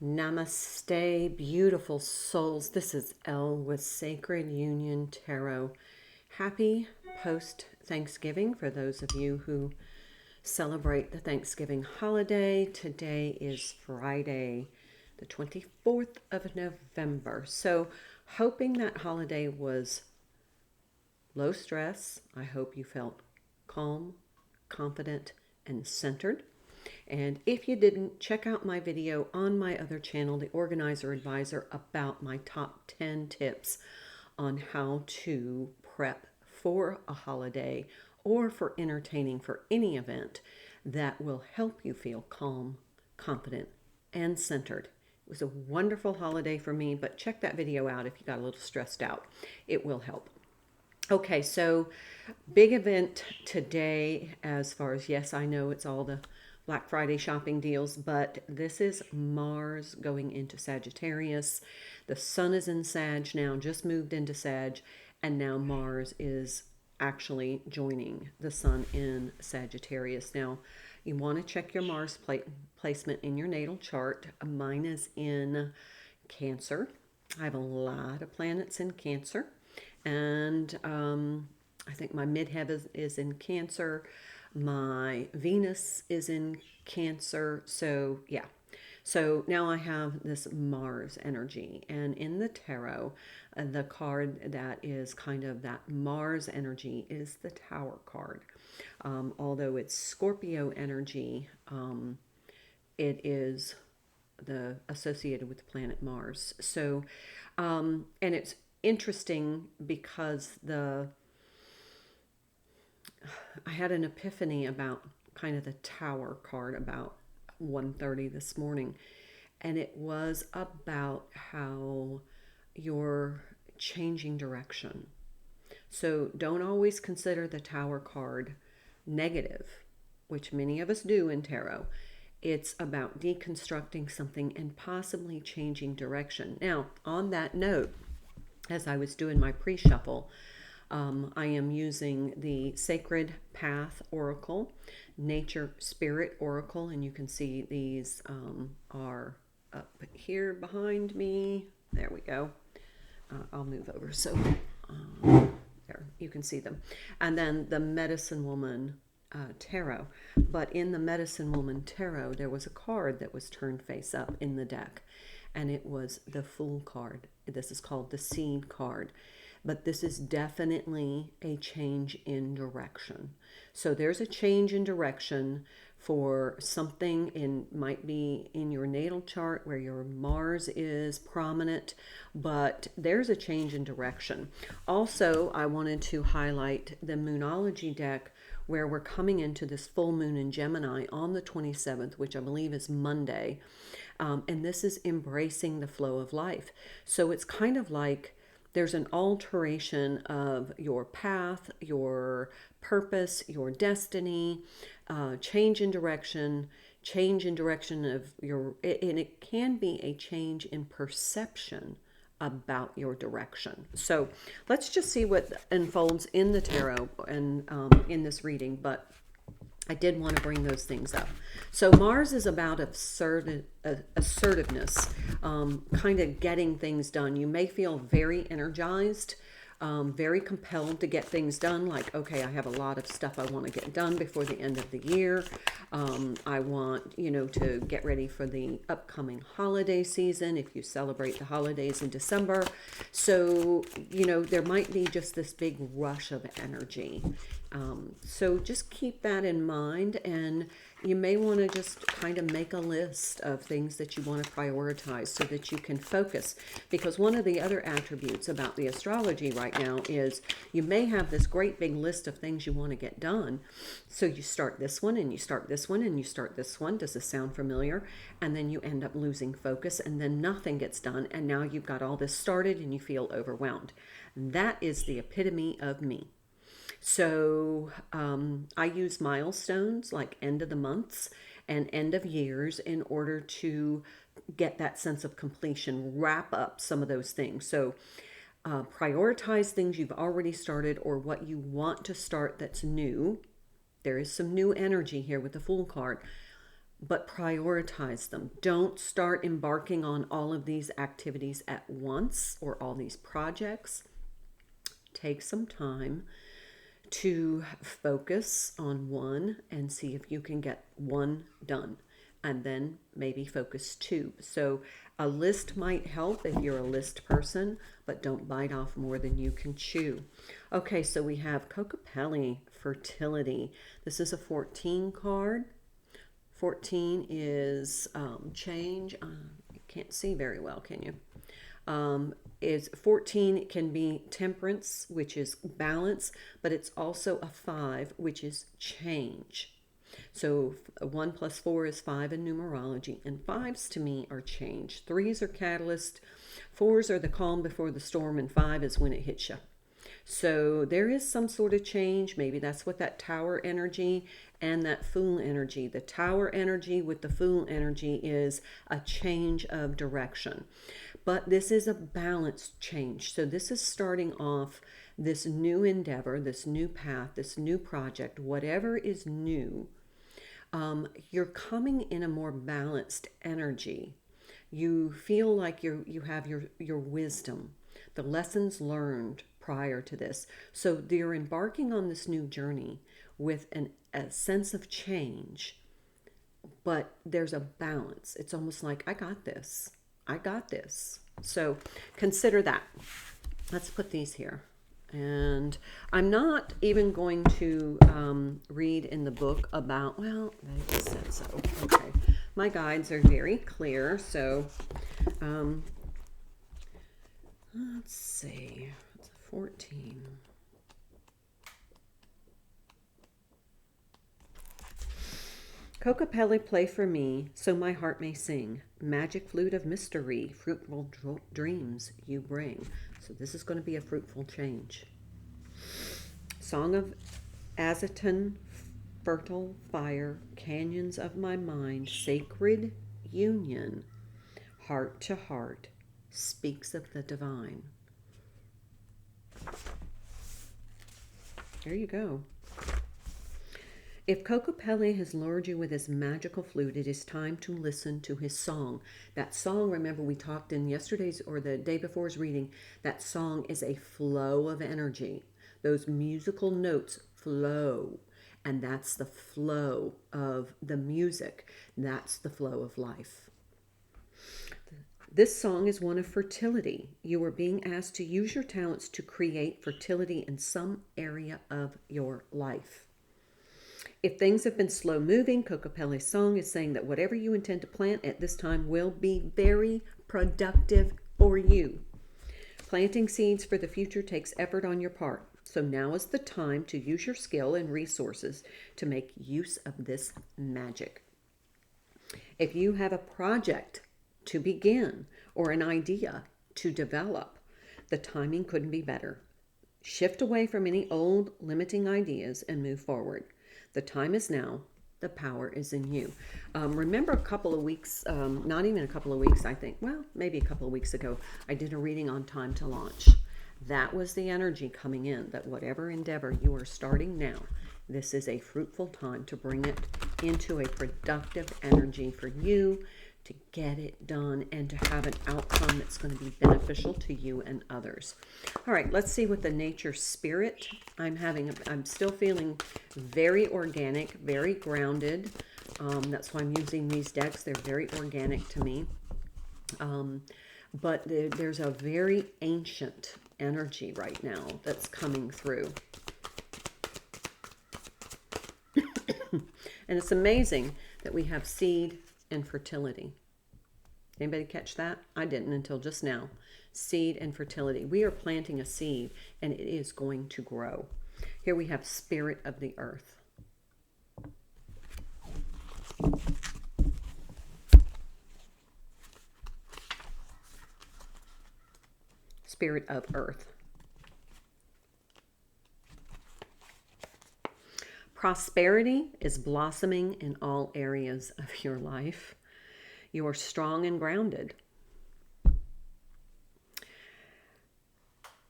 Namaste, beautiful souls. This is Elle with Sacred Union Tarot. Happy post Thanksgiving for those of you who celebrate the Thanksgiving holiday. Today is Friday, the 24th of November. So, hoping that holiday was low stress. I hope you felt calm, confident, and centered. And if you didn't, check out my video on my other channel, The Organizer Advisor, about my top 10 tips on how to prep for a holiday or for entertaining for any event that will help you feel calm, confident, and centered. It was a wonderful holiday for me, but check that video out if you got a little stressed out. It will help. Okay, so big event today as far as, yes, I know it's all the Black Friday shopping deals, but this is Mars going into Sagittarius. The sun is in Sag now, just moved into Sag, and now Mars is actually joining the sun in Sagittarius. Now, you want to check your Mars placement in your natal chart. Mine is in Cancer. I have a lot of planets in Cancer, and I think my midheaven is in Cancer. My Venus is in Cancer. So, yeah. So now I have this Mars energy. And in the tarot, the card that is kind of that Mars energy is the Tower card. Although it's Scorpio energy, it is associated with the planet Mars. So, and it's interesting because I had an epiphany about kind of the Tower card about 1:30 this morning, and it was about how you're changing direction. So don't always consider the Tower card negative, which many of us do in tarot. It's about deconstructing something and possibly changing direction. Now, on that note, as I was doing my pre-shuffle, I am using the Sacred Path Oracle, Nature Spirit Oracle, and you can see these are up here behind me. There we go. I'll move over so there you can see them. And then the Medicine Woman Tarot. But in the Medicine Woman Tarot, there was a card that was turned face up in the deck, and it was the Fool card. This is called the Seed card. But this is definitely a change in direction. So there's a change in direction for something might be in your natal chart where your Mars is prominent, but there's a change in direction. Also, I wanted to highlight the Moonology deck where we're coming into this full moon in Gemini on the 27th, which I believe is Monday. And this is embracing the flow of life. So it's kind of like there's an alteration of your path, your purpose, your destiny, change in direction of and it can be a change in perception about your direction. So let's just see what unfolds in the tarot and in this reading, but I did want to bring those things up. So Mars is about assertiveness, kind of getting things done. You may feel very energized, very compelled to get things done. Like, okay, I have a lot of stuff I want to get done before the end of the year. I want, to get ready for the upcoming holiday season if you celebrate the holidays in December. So, there might be just this big rush of energy. So just keep that in mind, and you may want to just kind of make a list of things that you want to prioritize so that you can focus. Because one of the other attributes about the astrology right now is you may have this great big list of things you want to get done. So you start this one and you start this one and you start this one. Does this sound familiar? And then you end up losing focus and then nothing gets done. And now you've got all this started and you feel overwhelmed. That is the epitome of me. So I use milestones like end of the months and end of years in order to get that sense of completion, wrap up some of those things. So prioritize things you've already started or what you want to start that's new. There is some new energy here with the Fool card. but prioritize them. Don't start embarking on all of these activities at once or all these projects. Take some time to focus on one and see if you can get one done, and then maybe focus two. So a list might help if you're a list person, but don't bite off more than you can chew. Okay, so we have Kokopelli, fertility. This is a 14 card. 14 is change. You can't see very well, can you? Is 14 can be temperance, which is balance, but it's also a 5, which is change. So 1 plus 4 is 5 in numerology, and 5s to me are change. 3s are catalyst, 4s are the calm before the storm, and 5 is when it hits you. So there is some sort of change. Maybe that's what that tower energy and that fool energy. The tower energy with the fool energy is a change of direction. But this is a balanced change. So this is starting off this new endeavor, this new path, this new project, whatever is new. You're coming in a more balanced energy. You feel like you have your wisdom, the lessons learned prior to this. So you're embarking on this new journey with a sense of change, but there's a balance. It's almost like, I got this. I got this. So consider that. Let's put these here. And I'm not even going to read in the book about, well, they just said so. Okay. My guides are very clear. So let's see. It's 14. Kokopelli, play for me, so my heart may sing. Magic flute of mystery, fruitful dreams you bring. So this is going to be a fruitful change. Song of Ascension, fertile fire, canyons of my mind, sacred union, heart to heart, speaks of the divine. There you go. If Kokopelli has lured you with his magical flute, it is time to listen to his song. That song, remember we talked in yesterday's or the day before's reading, that song is a flow of energy. Those musical notes flow, and that's the flow of the music. That's the flow of life. This song is one of fertility. You are being asked to use your talents to create fertility in some area of your life. If things have been slow moving, Kokopelli's song is saying that whatever you intend to plant at this time will be very productive for you. Planting seeds for the future takes effort on your part. So now is the time to use your skill and resources to make use of this magic. If you have a project to begin or an idea to develop, the timing couldn't be better. Shift away from any old limiting ideas and move forward. The time is now. The power is in you. Remember a couple of weeks, not even a couple of weeks, I think, well, maybe a couple of weeks ago, I did a reading on time to launch. That was the energy coming in, that whatever endeavor you are starting now, this is a fruitful time to bring it into a productive energy for you, to get it done, and to have an outcome that's going to be beneficial to you and others. All right, let's see what the nature spirit I'm still feeling very organic, very grounded. That's why I'm using these decks. They're very organic to me. But there's a very ancient energy right now that's coming through. And it's amazing that we have seed and fertility. Anybody catch that? I didn't until just now. Seed and fertility. We are planting a seed and it is going to grow. Here we have spirit of the earth. Spirit of earth. Prosperity is blossoming in all areas of your life. You are strong and grounded.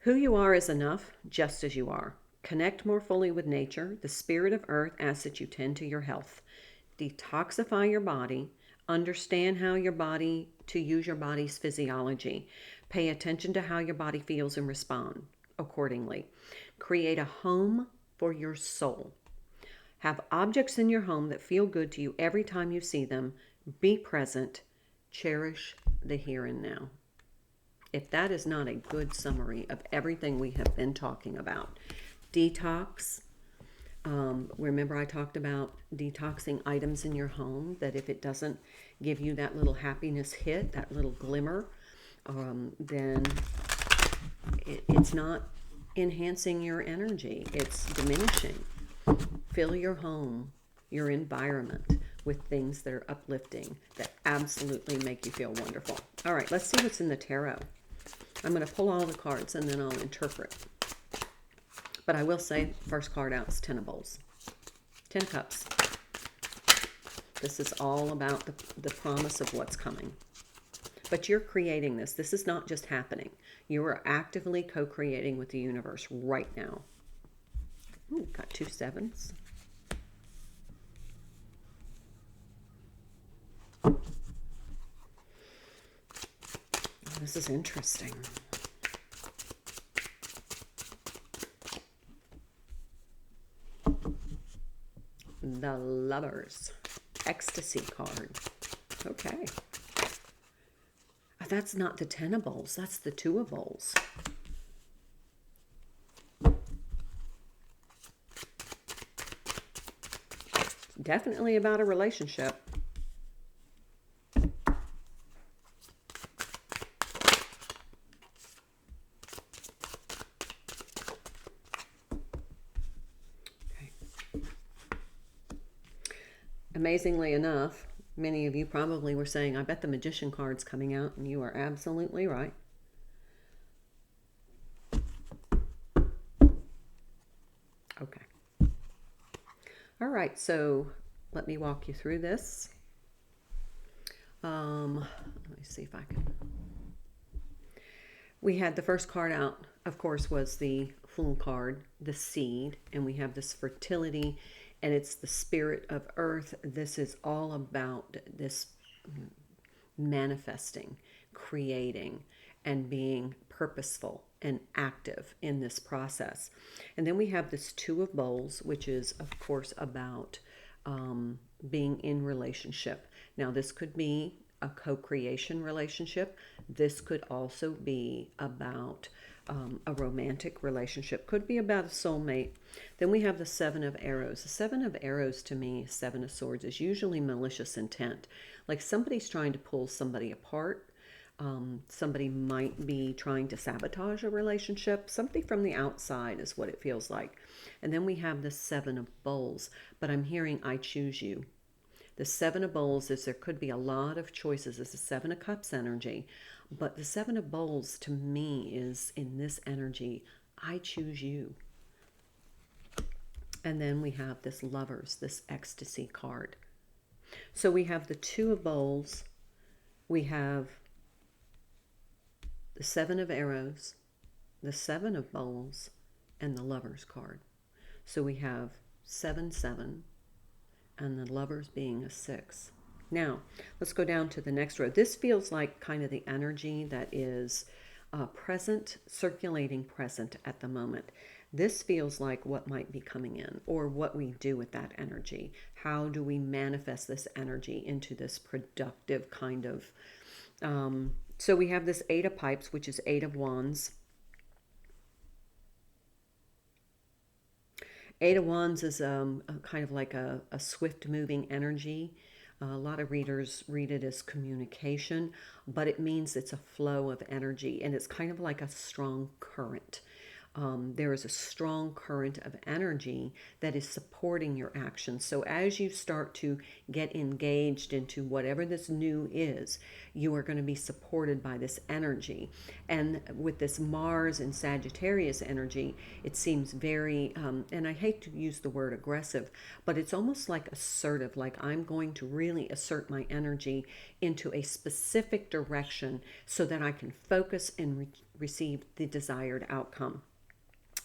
Who you are is enough, just as you are. Connect more fully with nature. The spirit of earth asks that you tend to your health. Detoxify your body. Understand how your body, to use your body's physiology. Pay attention to how your body feels and respond accordingly. Create a home for your soul. Have objects in your home that feel good to you every time you see them. Be present. Cherish the here and now. If that is not a good summary of everything we have been talking about. Detox. Remember I talked about detoxing items in your home, that if it doesn't give you that little happiness hit, that little glimmer, then it's not enhancing your energy. It's diminishing. Fill your home, your environment with things that are uplifting, that absolutely make you feel wonderful. All right, let's see what's in the tarot. I'm going to pull all the cards and then I'll interpret. But I will say, first card out is Ten of Bowls. 10 Cups. This is all about the promise of what's coming. But you're creating this. This is not just happening. You are actively co-creating with the universe right now. Ooh, got 2 sevens. Oh, this is interesting. The Lovers. Ecstasy card. Okay. That's not the 10 of Bowls. That's the 2 of Bowls. Definitely about a relationship. Amazingly enough, many of you probably were saying, I bet the Magician card's coming out, and you are absolutely right. Okay. All right, so let me walk you through this. Let me see if I can. We had the first card out, of course, was the Fool card, the seed, and we have this fertility, and it's the spirit of earth. This is all about this manifesting, creating, and being purposeful and active in this process. And then we have this 2 of Bowls, which is, of course, about being in relationship. Now, this could be a co-creation relationship. This could also be about a romantic relationship. Could be about a soulmate. Then we have the 7 of Arrows. The 7 of Arrows, to me, 7 of Swords, is usually malicious intent. Like somebody's trying to pull somebody apart. Somebody might be trying to sabotage a relationship. Something from the outside is what it feels like. And then we have the 7 of Bowls. But I'm hearing, I choose you. The 7 of Bowls is there could be a lot of choices. It's a 7 of Cups energy. But the 7 of Bowls to me is in this energy, I choose you. And then we have this Lovers, this ecstasy card. So we have the 2 of Bowls. We have the 7 of Arrows, the 7 of Bowls, and the Lovers card. So we have 7, 7. And the Lovers being a 6. Now, let's go down to the next row. This feels like kind of the energy that is present, circulating present at the moment. This feels like what might be coming in, or what we do with that energy. How do we manifest this energy into this productive kind of... so we have this 8 of Pipes, which is 8 of Wands. 8 of Wands is kind of like a swift moving energy. A lot of readers read it as communication, but it means it's a flow of energy, and it's kind of like a strong current. There is a strong current of energy that is supporting your actions. So as you start to get engaged into whatever this new is, you are going to be supported by this energy. And with this Mars and Sagittarius energy, it seems very, and I hate to use the word aggressive, but it's almost like assertive, like I'm going to really assert my energy into a specific direction so that I can focus and receive the desired outcome.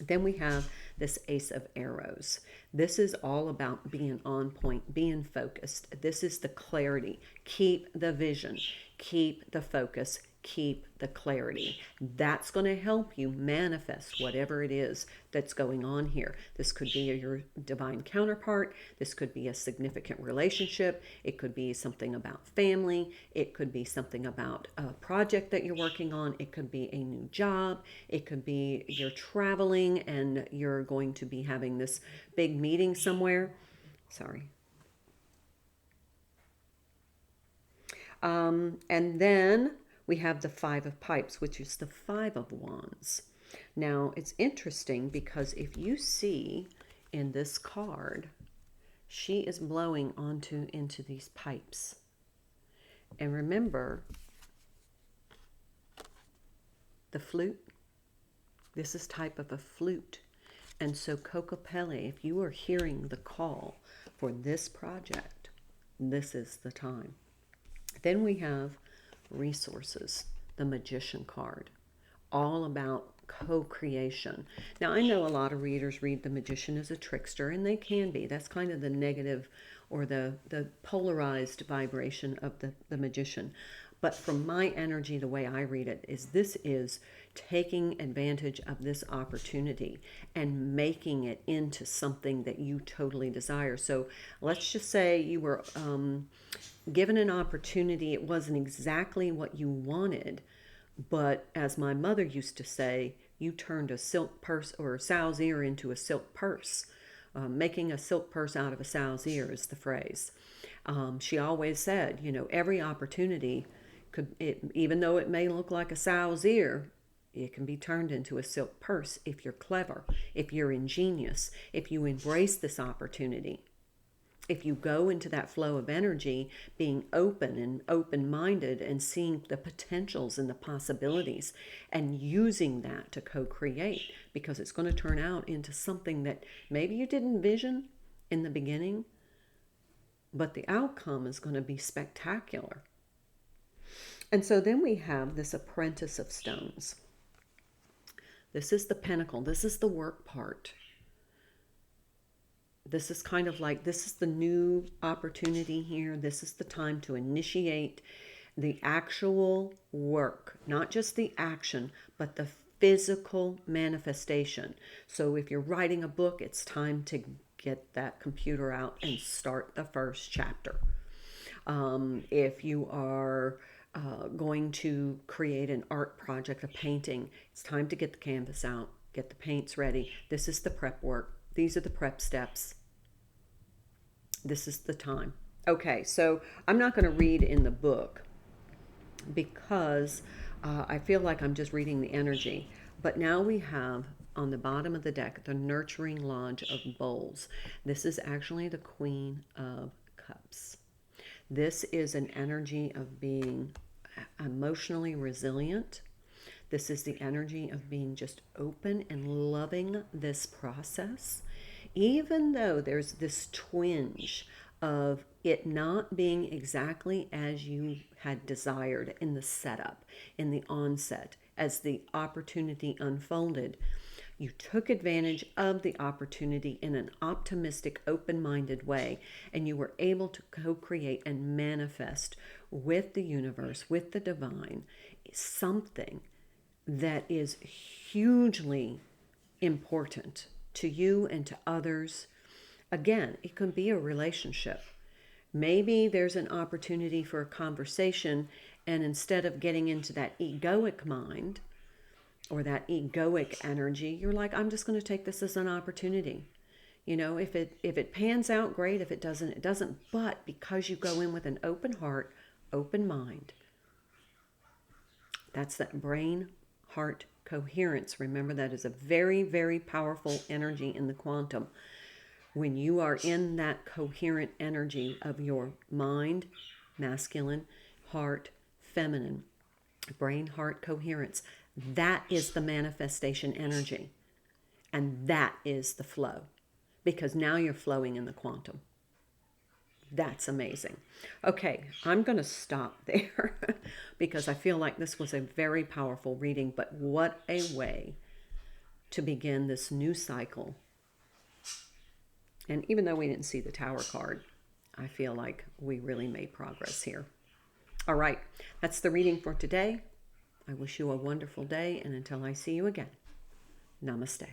Then we have this Ace of Arrows. This is all about being on point, being focused. This is the clarity. Keep the vision, keep the focus, keep the clarity. That's going to help you manifest whatever it is that's going on here. This could be your divine counterpart. This could be a significant relationship. It could be something about family. It could be something about a project that you're working on. It could be a new job. It could be you're traveling and you're going to be having this big meeting somewhere. Sorry. And then we have the Five of Pipes, which is the Five of Wands. Now, it's interesting because if you see in this card, she is blowing into these pipes. And remember, the flute, this is type of a flute. And so Kokopele, if you are hearing the call for this project, this is the time. Then we have resources, the Magician card, all about co-creation. Now, I know a lot of readers read the Magician as a trickster, and they can be. That's kind of the negative or the polarized vibration of the Magician. But from my energy, the way I read it is this is taking advantage of this opportunity and making it into something that you totally desire. So let's just say you were given an opportunity. It wasn't exactly what you wanted, but as my mother used to say, you turned a silk purse or a sow's ear into a silk purse. Making a silk purse out of a sow's ear is the phrase. She always said, every opportunity even though it may look like a sow's ear, it can be turned into a silk purse if you're clever, if you're ingenious, if you embrace this opportunity. If you go into that flow of energy, being open and open-minded and seeing the potentials and the possibilities and using that to co-create, because it's going to turn out into something that maybe you didn't envision in the beginning, but the outcome is going to be spectacular. And so then we have this Apprentice of Stones. This is the Pentacle. This is the work part. This is kind of like, this is the new opportunity here. This is the time to initiate the actual work, not just the action, but the physical manifestation. So if you're writing a book, it's time to get that computer out and start the first chapter. If you are going to create an art project, a painting, it's time to get the canvas out, get the paints ready. This is the prep work. These are the prep steps. This is the time. Okay, so I'm not going to read in the book because I feel like I'm just reading the energy. But now we have on the bottom of the deck the Nurturing Lodge of Bowls. This is actually the Queen of Cups. This is an energy of being emotionally resilient. This is the energy of being just open and loving this process, even though there's this twinge of it not being exactly as you had desired in the setup, in the onset, as the opportunity unfolded. You took advantage of the opportunity in an optimistic, open-minded way, and you were able to co-create and manifest with the universe, with the divine, something that is hugely important to you and to others. Again, it can be a relationship. Maybe there's an opportunity for a conversation, and instead of getting into that egoic mind, or that egoic energy, you're like, I'm just going to take this as an opportunity. If it pans out, great. If it doesn't, it doesn't. But because you go in with an open heart, open mind, that's that brain heart coherence. Remember, that is a very, very powerful energy in the quantum. When you are in that coherent energy of your mind, masculine, heart, feminine, brain heart coherence, that is the manifestation energy. And that is the flow. Because now you're flowing in the quantum. That's amazing. Okay, I'm going to stop there because I feel like this was a very powerful reading, but what a way to begin this new cycle. And even though we didn't see the Tower card, I feel like we really made progress here. All right, that's the reading for today. I wish you a wonderful day, and until I see you again, namaste.